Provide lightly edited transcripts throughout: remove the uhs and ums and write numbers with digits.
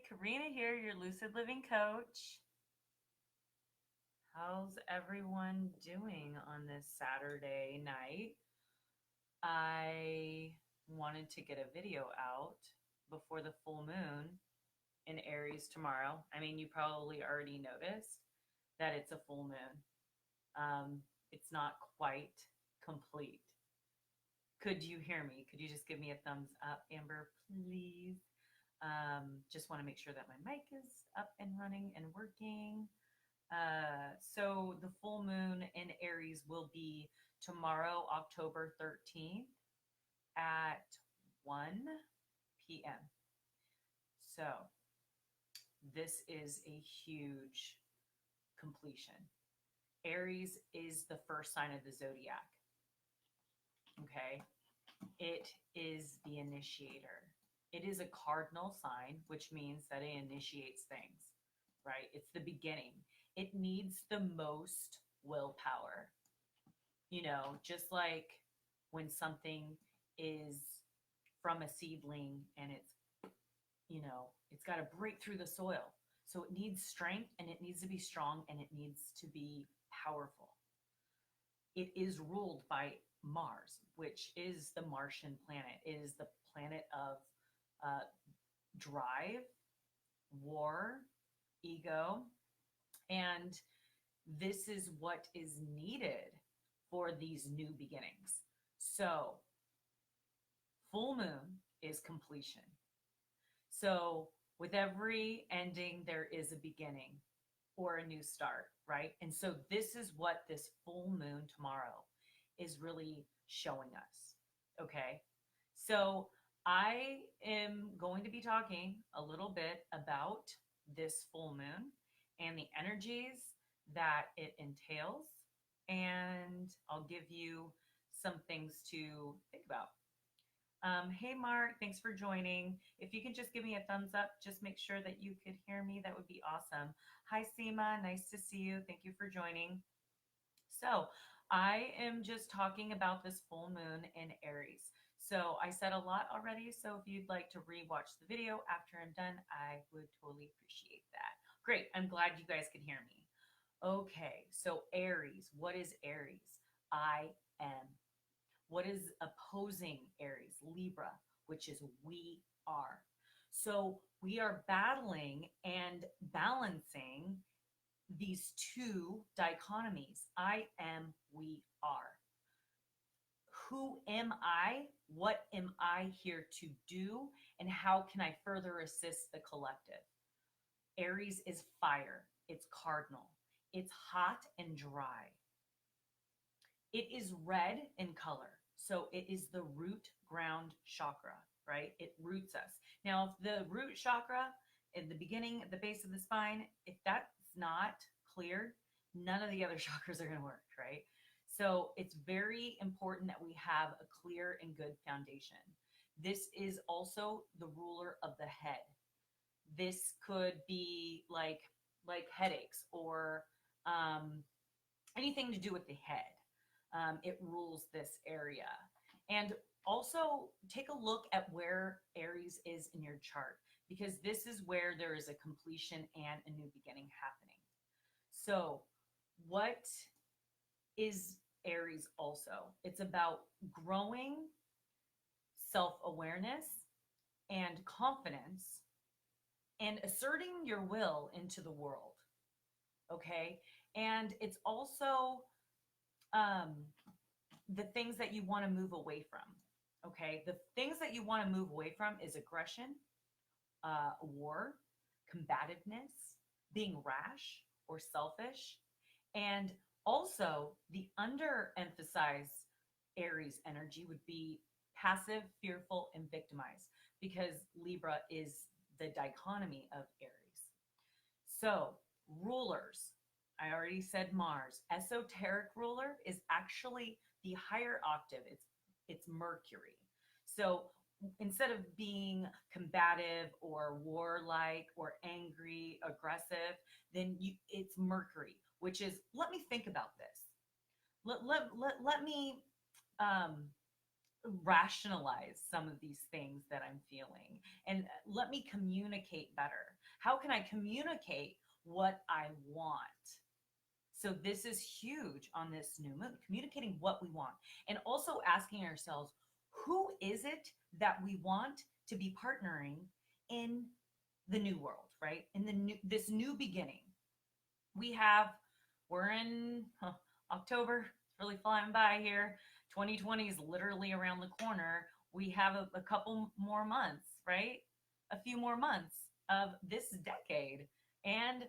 Karina here, your Lucid Living Coach. How's everyone doing on this Saturday night? I wanted to get a video out before the full moon in Aries tomorrow. I mean, you probably already noticed that it's a full moon. It's not quite complete. Could you hear me? Could you just give me a thumbs up, Amber, please? Just want to make sure that my mic is up and running and working. So the full moon in Aries will be tomorrow, October 13th at 1 p.m. So this is a huge completion. Aries is the first sign of the zodiac. Okay. It is the initiator. It is a cardinal sign, which means that it initiates things, right? It's the beginning. It needs the most willpower. You know, just like when something is from a seedling and it's got to break through the soil. So it needs strength and it needs to be strong and it needs to be powerful. It is ruled by Mars, which is the Martian planet. It is the planet of drive, war, ego, and this is what is needed for these new beginnings. So, full moon is completion. So, with every ending, there is a beginning or a new start, right? And so, this is what this full moon tomorrow is really showing us. Okay. So, I am going to be talking a little bit about this full moon and the energies that it entails. And I'll give you some things to think about. Hey, Mark, thanks for joining. If you can just give me a thumbs up, just make sure that you could hear me. That would be awesome. Hi, Seema. Nice to see you. Thank you for joining. So I am just talking about this full moon in Aries. So I said a lot already. So if you'd like to rewatch the video after I'm done, I would totally appreciate that. Great. I'm glad you guys can hear me. Okay. So Aries, what is Aries? I am. What is opposing Aries? Libra, which is we are. So we are battling and balancing these two dichotomies. I am, we are. Who am I? What am I here to do? And how can I further assist the collective? Aries is fire. It's cardinal. It's hot and dry. It is red in color. So it is the root ground chakra, right? It roots us. Now, if the root chakra in the beginning, at the base of the spine, if that's not cleared, none of the other chakras are going to work, right? So it's very important that we have a clear and good foundation. This is also the ruler of the head. This could be like headaches or anything to do with the head. It rules this area. And also take a look at where Aries is in your chart, because this is where there is a completion and a new beginning happening. So what is Aries also? It's about growing self-awareness and confidence and asserting your will into the world. Okay. And it's also the things that you want to move away from. Okay. The things that you want to move away from is aggression, war, combativeness, being rash or selfish, and also the underemphasized Aries energy would be passive, fearful, and victimized, because Libra is the dichotomy of Aries. So rulers, I already said Mars. Esoteric ruler is actually the higher octave. It's Mercury. So instead of being combative or warlike or angry, aggressive, then it's Mercury, which is, let me think about this. Let me rationalize some of these things that I'm feeling, and let me communicate better. How can I communicate what I want? So this is huge on this new moon, communicating what we want, and also asking ourselves, who is it that we want to be partnering in the new world, right? In the new, this new beginning. We have, we're in October, it's really flying by here. 2020 is literally around the corner. We have a couple more months, right? A few more months of this decade, and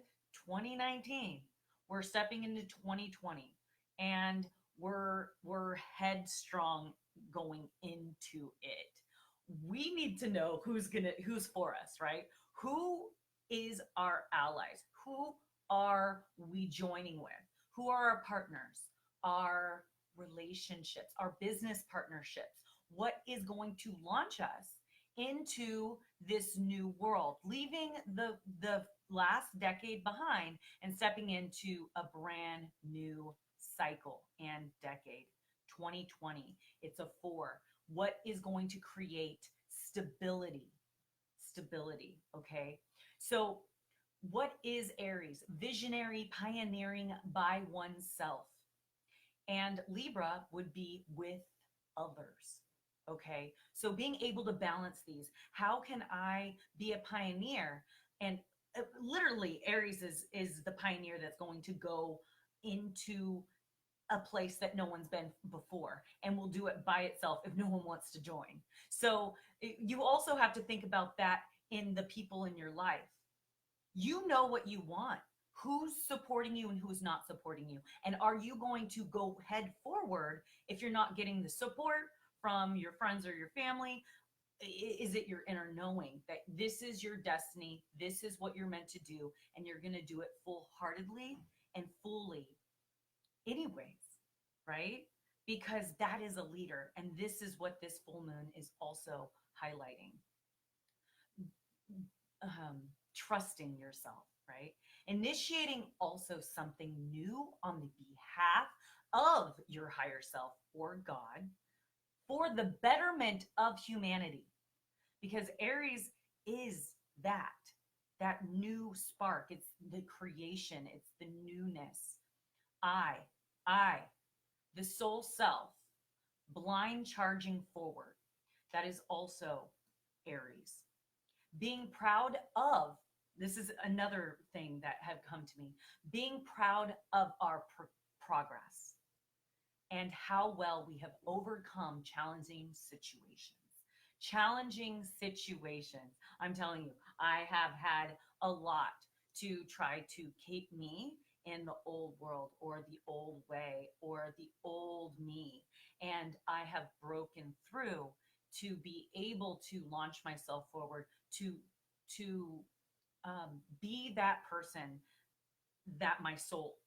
2019. We're stepping into 2020, and we're headstrong going into it. We need to know who's for us, right? Who is our allies? Who are we joining with? Who are our partners? Our relationships, our business partnerships? What is going to launch us into this new world, leaving the last decade behind and stepping into a brand new cycle and decade? 2020, it's a 4. What is going to create stability? Stability, okay? So what is Aries? Visionary, pioneering by oneself. And Libra would be with others. Okay. So being able to balance these, how can I be a pioneer? And literally, Aries is the pioneer that's going to go into a place that no one's been before, and will do it by itself if no one wants to join. So you also have to think about that in the people in your life. You know what you want, who's supporting you and who's not supporting you, and are you going to go head forward if you're not getting the support from your friends or your family? Is it your inner knowing that this is your destiny, this is what you're meant to do, and you're going to do it full-heartedly and fully anyways, right? Because that is a leader, and this is what this full moon is also highlighting. Trusting yourself, right? Initiating also something new on the behalf of your higher self or God for the betterment of humanity. Because Aries is that new spark. It's the creation, it's the newness. I, the soul self, blind charging forward. That is also Aries. Being proud of, this is another thing that have come to me, being proud of our progress and how well we have overcome challenging situations. Challenging situations. I'm telling you, I have had a lot to try to keep me in the old world or the old way or the old me. And I have broken through to be able to launch myself forward, to be that person that my soul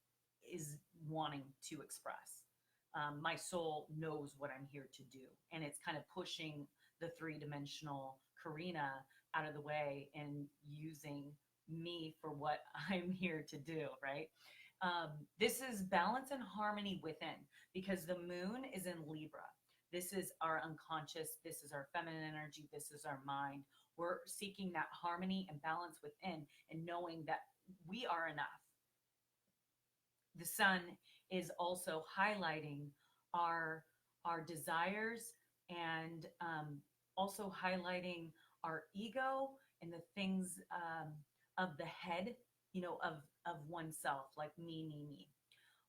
is wanting to express. My soul knows what I'm here to do, and it's kind of pushing the three-dimensional Karina out of the way and using me for what I'm here to do, right? This is balance and harmony within, because the moon is in Libra. This is our unconscious. This is our feminine energy. This is our mind. We're seeking that harmony and balance within, and knowing that we are enough. The sun is also highlighting our desires, and also highlighting our ego and the things of the head, you know, of oneself, like me.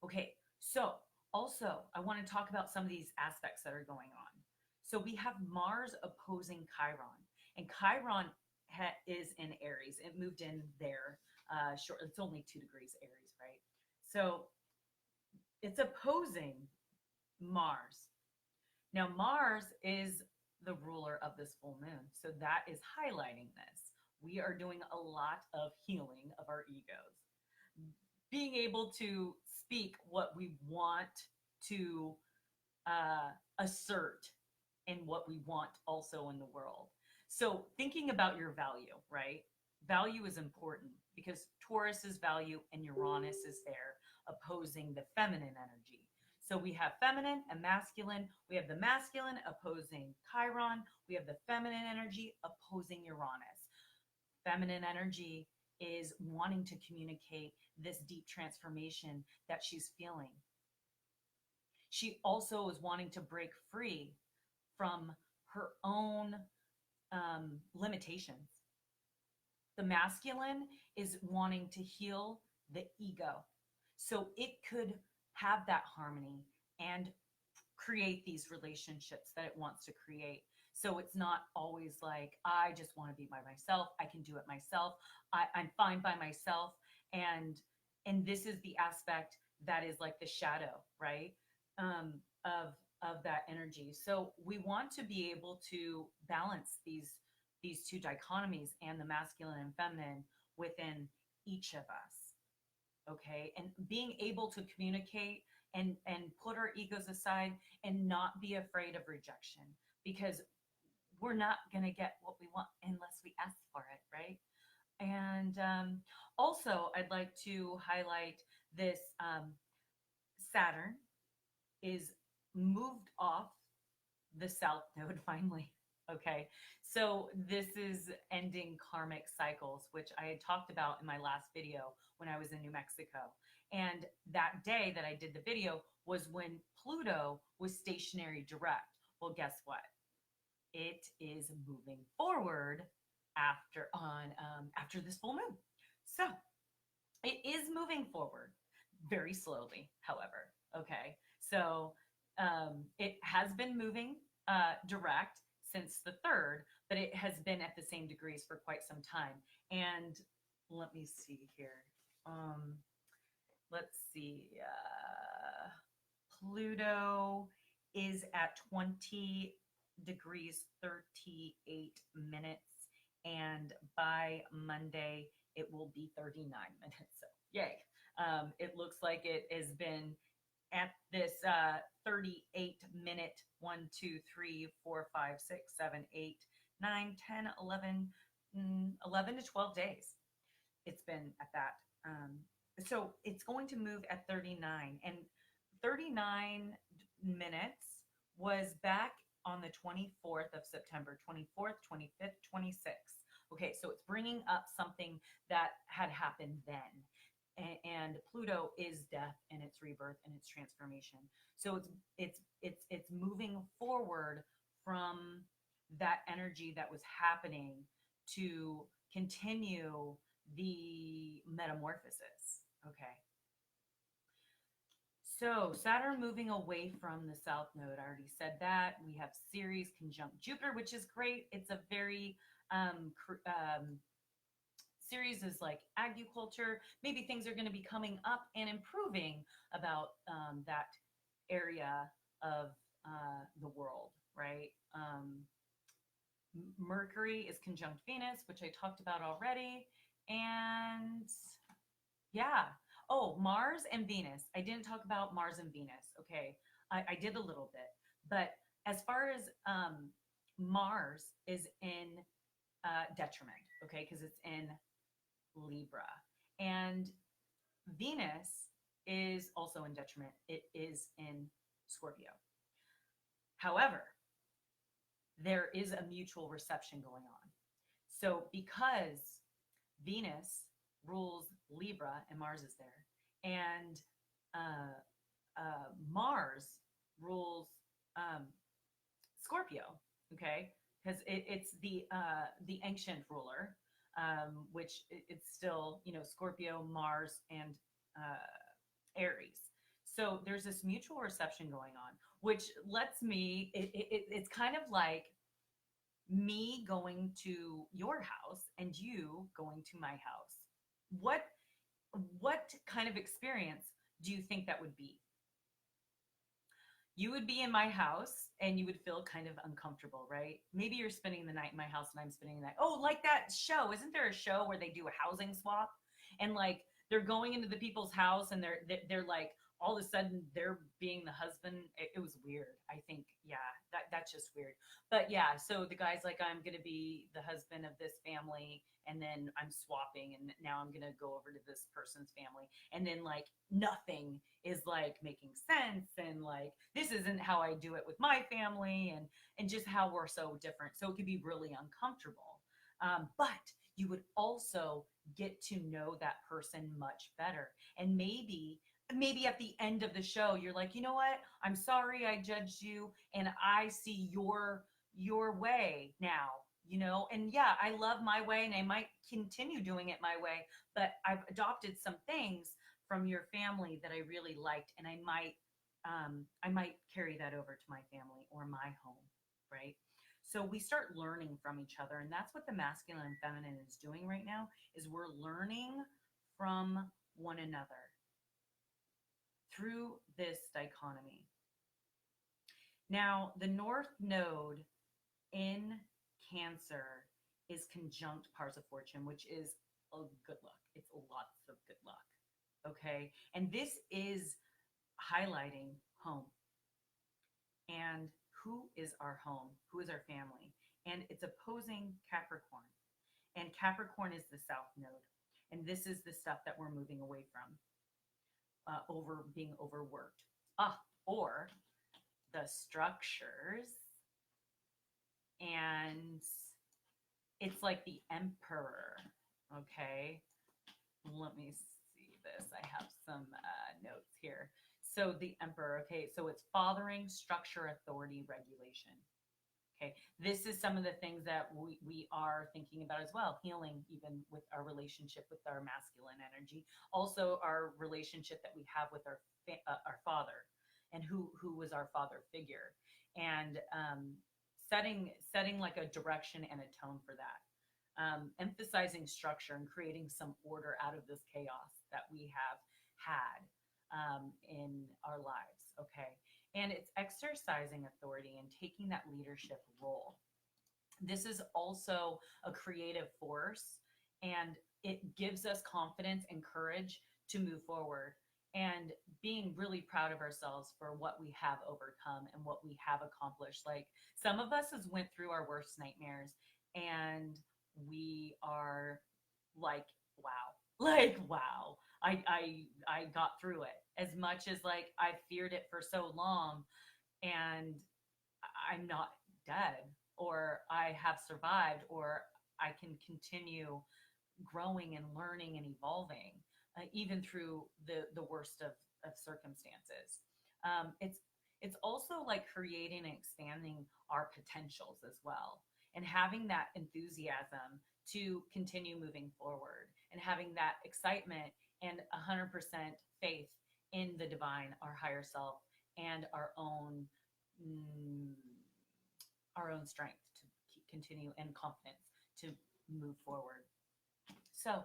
Okay, so also I want to talk about some of these aspects that are going on. So we have Mars opposing Chiron, and Chiron is in Aries. It moved in there short. It's only 2 degrees Aries, right? So it's opposing Mars. Now Mars is the ruler of this full moon, so that is highlighting this. We are doing a lot of healing of our egos, being able to speak what we want to assert and what we want also in the world. So thinking about your value, right? Value is important because Taurus is value and Uranus is there opposing the feminine energy. So we have feminine and masculine. We have the masculine opposing Chiron. We have the feminine energy opposing Uranus. Feminine energy is wanting to communicate this deep transformation that she's feeling. She also is wanting to break free from her own limitations. The masculine is wanting to heal the ego so it could have that harmony and create these relationships that it wants to create. So it's not always like, I just want to be by myself. I can do it myself. I'm fine by myself. And this is the aspect that is like the shadow, right? Of that energy. So we want to be able to balance these two dichotomies and the masculine and feminine within each of us. Okay. And being able to communicate and put our egos aside and not be afraid of rejection, because we're not going to get what we want unless we ask for it, right? And also, I'd like to highlight this Saturn is moved off the south node finally. Okay, so this is ending karmic cycles, which I had talked about in my last video when I was in New Mexico. And that day that I did the video was when Pluto was stationary direct. Well, guess what? It is moving forward after this full moon. So it is moving forward very slowly, however. Okay, so it has been moving direct since the 3rd, but it has been at the same degrees for quite some time. And let me see here. Let's see. Pluto is at 20 degrees 38 minutes, and by Monday it will be 39 minutes. So yay. It looks like it has been at this 38 minute 1 2 3 4 5 6 7 8 9 10 11 11 to 12 days it's been at that. So it's going to move at 39, and 39 minutes was back on the 24th of September, 24th, 25th, 26th. Okay, so it's bringing up something that had happened then. And Pluto is death and its rebirth and its transformation. So it's moving forward from that energy that was happening to continue the metamorphosis. Okay. So Saturn moving away from the south node. I already said that. We have Ceres conjunct Jupiter, which is great. It's a very Ceres is like agriculture. Maybe things are going to be coming up and improving about that area of the world, right? Mercury is conjunct Venus, which I talked about already. And yeah. Oh, Mars and Venus. I didn't talk about Mars and Venus. Okay. I did a little bit. But as far as Mars is in detriment, okay, because it's in Libra. And Venus is also in detriment. It is in Scorpio. However, there is a mutual reception going on. So because Venus rules Libra and Mars is there, and Mars rules Scorpio, okay, because it's the ancient ruler, which it's still, you know, Scorpio, Mars, and Aries. So there's this mutual reception going on, which lets me, it's kind of like me going to your house and you going to my house. What kind of experience do you think that would be? You would be in my house and you would feel kind of uncomfortable, right? Maybe you're spending the night in my house and I'm spending the night. Oh, like that show. Isn't there a show where they do a housing swap? And like they're going into the people's house and they're like all of a sudden they're being the husband. It was weird. I think, yeah, that's just weird. But yeah, so the guy's like, I'm gonna be the husband of this family, and then I'm swapping, and now I'm gonna go over to this person's family, and then like nothing is like making sense, and like this isn't how I do it with my family, and just how we're so different. So it could be really uncomfortable. But you would also get to know that person much better, and maybe at the end of the show you're like, you know what, I'm sorry I judged you, and I see your way now, you know. And yeah, I love my way and I might continue doing it my way, but I've adopted some things from your family that I really liked, and I might carry that over to my family or my home, right? So we start learning from each other, and that's what the masculine and feminine is doing right now, is we're learning from one another through this dichotomy. Now, the North Node in Cancer is conjunct Pars of Fortune, which is a good luck. It's lots of good luck. Okay. And this is highlighting home. And who is our home? Who is our family? And it's opposing Capricorn. And Capricorn is the South Node. And this is the stuff that we're moving away from, over being overworked. Or the structures. And it's like the Emperor. Okay. Let me see this. I have some notes here. So the Emperor, okay, so it's fathering, structure, authority, regulation. Okay, this is some of the things that we are thinking about as well. Healing, even with our relationship with our masculine energy. Also, our relationship that we have with our father, and who was our father figure, and setting like a direction and a tone for that. Emphasizing structure and creating some order out of this chaos that we have had in our lives. Okay. And it's exercising authority and taking that leadership role. This is also a creative force, and it gives us confidence and courage to move forward, and being really proud of ourselves for what we have overcome and what we have accomplished. Like, some of us has went through our worst nightmares, and we are like, wow, like, wow, I got through it. As much as like I feared it for so long, and I'm not dead, or I have survived, or I can continue growing and learning and evolving, even through the worst of circumstances. It's also like creating and expanding our potentials as well, and having that enthusiasm to continue moving forward, and having that excitement and 100% faith in the divine, our higher self, and our own strength to continue, and confidence to move forward. So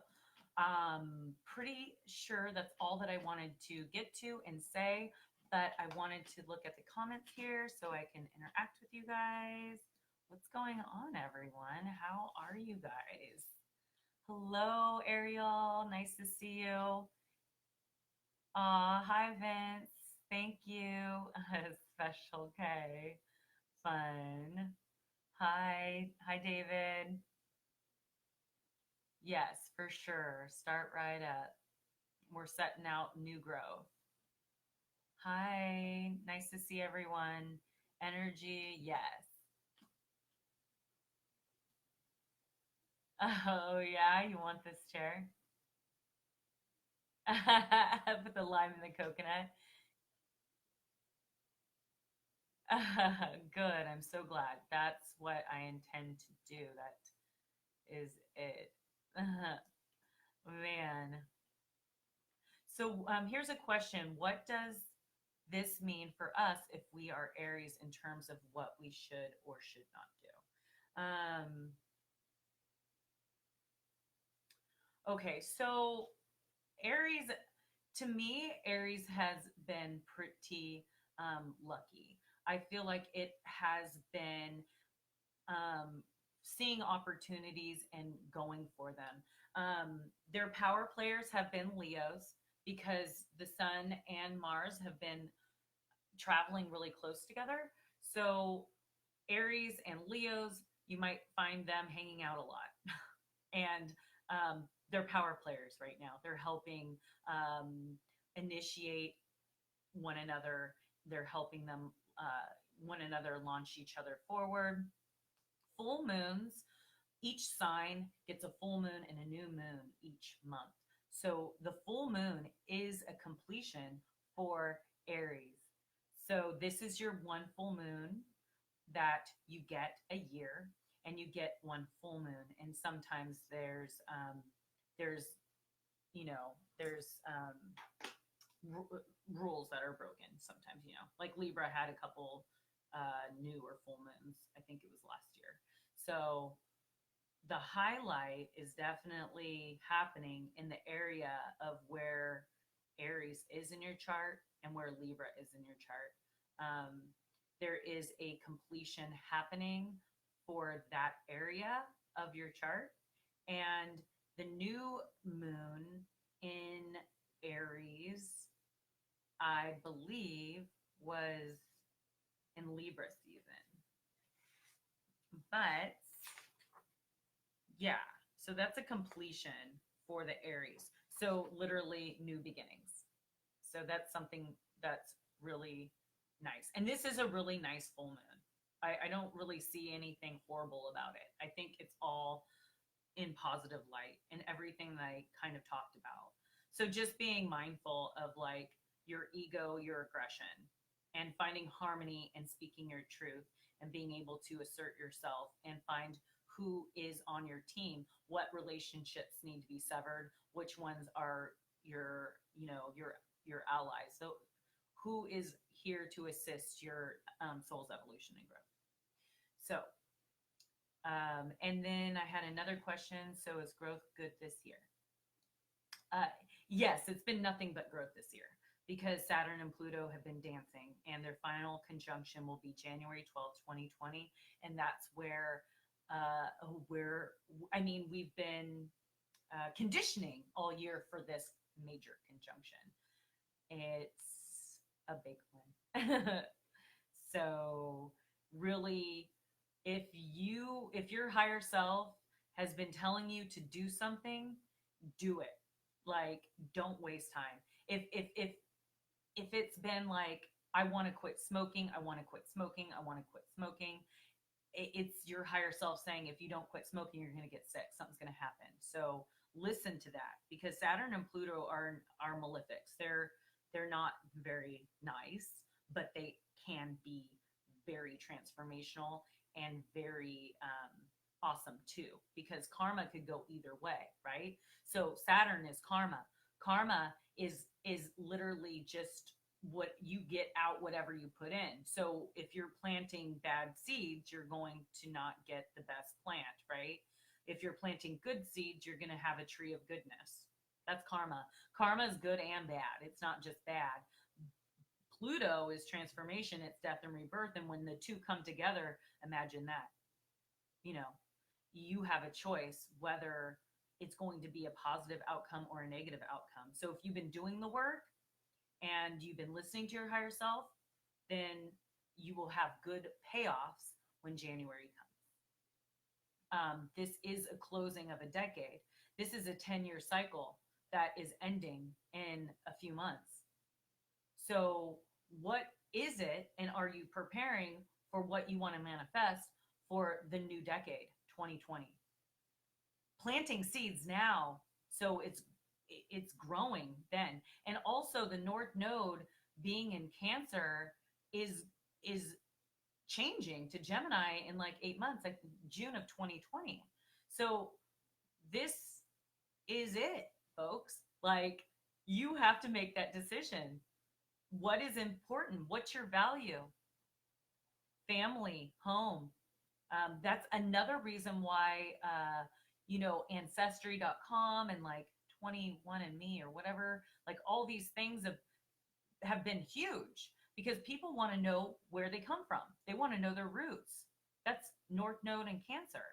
pretty sure that's all that I wanted to get to and say, but I wanted to look at the comments here so I can interact with you guys. What's going on, everyone? How are you guys? Hello, Ariel. Nice to see you. Hi, Vince. Thank you. Special K. Fun. Hi. Hi, David. Yes, for sure. Start right up. We're setting out new growth. Hi. Nice to see everyone. Energy. Yes. Oh, yeah. You want this chair? Put the lime in the coconut. Good. I'm so glad. That's what I intend to do. That is it. Man. So here's a question. What does this mean for us if we are Aries in terms of what we should or should not do? Okay, so Aries, to me, Aries has been pretty lucky. I feel like it has been seeing opportunities and going for them. Their power players have been Leos. because the sun and Mars have been traveling really close together. So Aries and Leos, you might find them hanging out a lot. And they're power players right now. They're helping initiate one another. They're helping them one another launch each other forward. Full moons, each sign gets a full moon and a new moon each month. So the full moon is a completion for Aries. So this is your one full moon that you get a year, and you get one full moon. And sometimes there's there's rules that are broken sometimes, like Libra had a couple new or full moons. I think it was last year. So the highlight is definitely happening in the area of where Aries is in your chart and where Libra is in your chart. There is a completion happening for that area of your chart. And the new moon in Aries, I believe, was in Libra season. But yeah, so that's a completion for the Aries. So literally new beginnings. So that's something that's really nice. And this is a really nice full moon. I don't really see anything horrible about it. I think it's all in positive light and everything that I kind of talked about. So just being mindful of like your ego, your aggression, and finding harmony and speaking your truth and being able to assert yourself and find who is on your team, what relationships need to be severed, which ones are your allies. So who is here to assist your soul's evolution and growth. So, and then I had another question. So is growth good this year? Yes, it's been nothing but growth this year because Saturn and Pluto have been dancing, and their final conjunction will be January 12th, 2020. And that's where we've been conditioning all year for this major conjunction. It's a big one. So really, if your higher self has been telling you to do something, do it. Like, don't waste time. If it's been like, I want to quit smoking, I want to quit smoking, I want to quit smoking, it's your higher self saying, if you don't quit smoking, you're going to get sick. Something's going to happen. So listen to that, because Saturn and Pluto are malefics. They're not very nice, but they can be very transformational and very awesome too, because karma could go either way, right? So Saturn is karma. Karma is literally just what you get out, whatever you put in. So if you're planting bad seeds, you're going to not get the best plant, right? If you're planting good seeds, you're going to have a tree of goodness. That's karma. Karma is good and bad. It's not just bad. Pluto is transformation. It's death and rebirth. And when the two come together, imagine that. You have a choice whether it's going to be a positive outcome or a negative outcome. So if you've been doing the work and you've been listening to your higher self, then you will have good payoffs when January comes. This is a closing of a decade. This is a 10-year cycle that is ending in a few months. So what is it, and are you preparing for what you want to manifest for the new decade, 2020? Planting seeds now, so it's growing then. And also the North Node being in Cancer is changing to Gemini in like 8 months, like June of 2020. So this is it, folks. Like, you have to make that decision. What is important? What's your value? Family, home. That's another reason why, Ancestry.com and like 21andMe or whatever, like all these things have been huge, because people want to know where they come from. They want to know their roots. That's North Node and Cancer.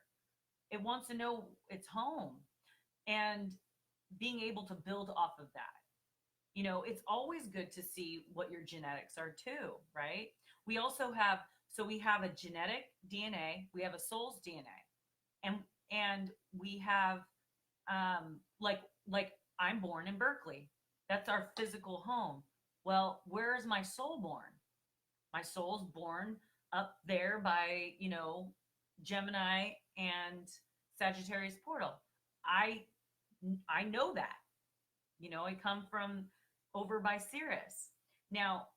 It wants to know its home and being able to build off of that. You know, it's always good to see what your genetics are too, right? We also have, so we have a genetic DNA, we have a soul's DNA, and we have like I'm born in Berkeley. That's our physical home. Well, where is my soul born? My soul's born up there by, you know, Gemini and Sagittarius portal. I I know that. You know, I come from over by Sirius. Now,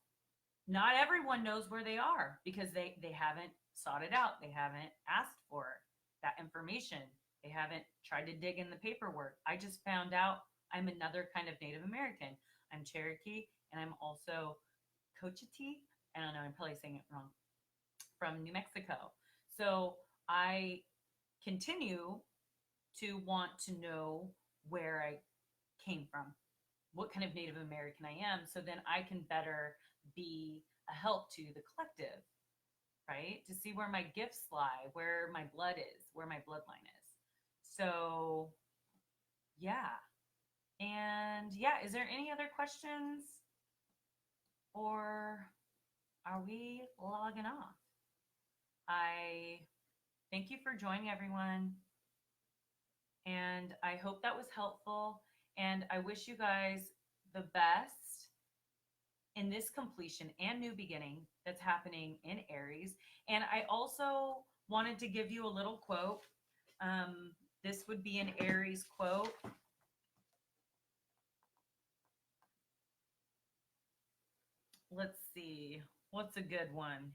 not everyone knows where they are because they haven't sought it out. They haven't asked for that information. They haven't tried to dig in the paperwork. I just found out I'm another kind of Native American. I'm Cherokee and I'm also Cochiti. I don't know, I'm probably saying it wrong. From New Mexico. So I continue to want to know where I came from, what kind of Native American I am, so then I can better be a help to the collective, right? To see where my gifts lie, where my blood is, where my bloodline is. So, yeah. And yeah, is there any other questions? Or are we logging off? I thank you for joining, everyone. And I hope that was helpful. And I wish you guys the best in this completion and new beginning that's happening in Aries. And I also wanted to give you a little quote. This would be an Aries quote. Let's see. What's a good one?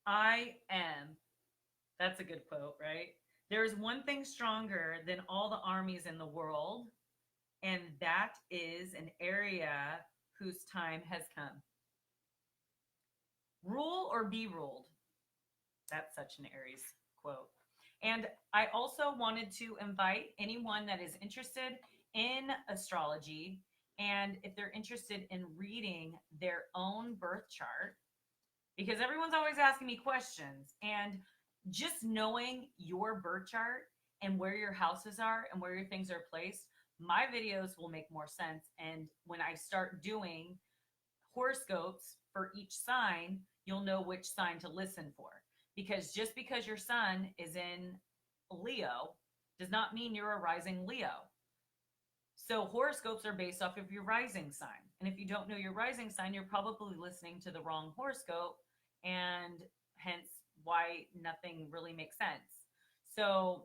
I am. That's a good quote, right? There is one thing stronger than all the armies in the world, and that is an area whose time has come. Rule or be ruled. That's such an Aries quote. And I also wanted to invite anyone that is interested in astrology, and if they're interested in reading their own birth chart, because everyone's always asking me questions, and just knowing your birth chart and where your houses are and where your things are placed, my videos will make more sense. And when I start doing horoscopes for each sign, you'll know which sign to listen for. Because just because your sun is in Leo does not mean you're a rising Leo. So horoscopes are based off of your rising sign. And if you don't know your rising sign, you're probably listening to the wrong horoscope, and hence why nothing really makes sense. So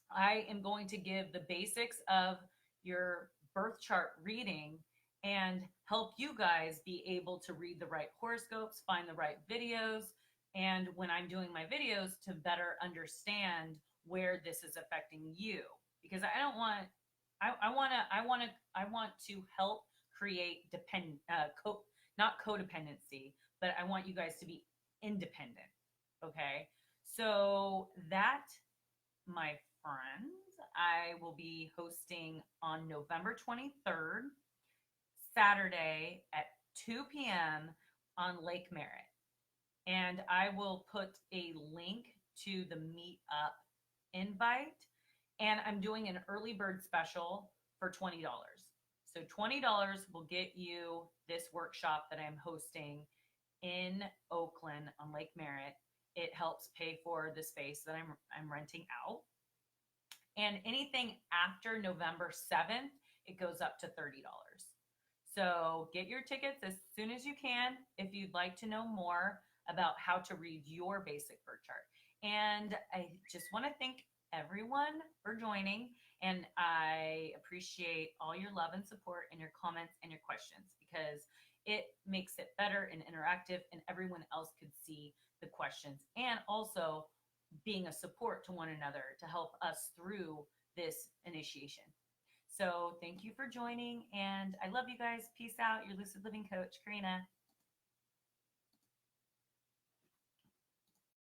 I am going to give the basics of your birth chart reading and help you guys be able to read the right horoscopes, find the right videos, and when I'm doing my videos, to better understand where this is affecting you. Because I don't want I want to help create not codependency, but I want you guys to be independent. Okay. So that, my friends, I will be hosting on November 23rd, Saturday at 2 p.m. on Lake Merritt. And I will put a link to the meetup invite. And I'm doing an early bird special for $20. So $20 will get you this workshop that I'm hosting in Oakland on Lake Merritt. It helps pay for the space that I'm renting out. And anything after November 7th, it goes up to $30. So get your tickets as soon as you can if you'd like to know more about how to read your basic birth chart. And I just want to thank everyone for joining, and I appreciate all your love and support and your comments and your questions, because it makes it better and interactive, and everyone else could see the questions, and also being a support to one another to help us through this initiation. So thank you for joining, and I love you guys. Peace out. Your Lucid Living Coach, Karina.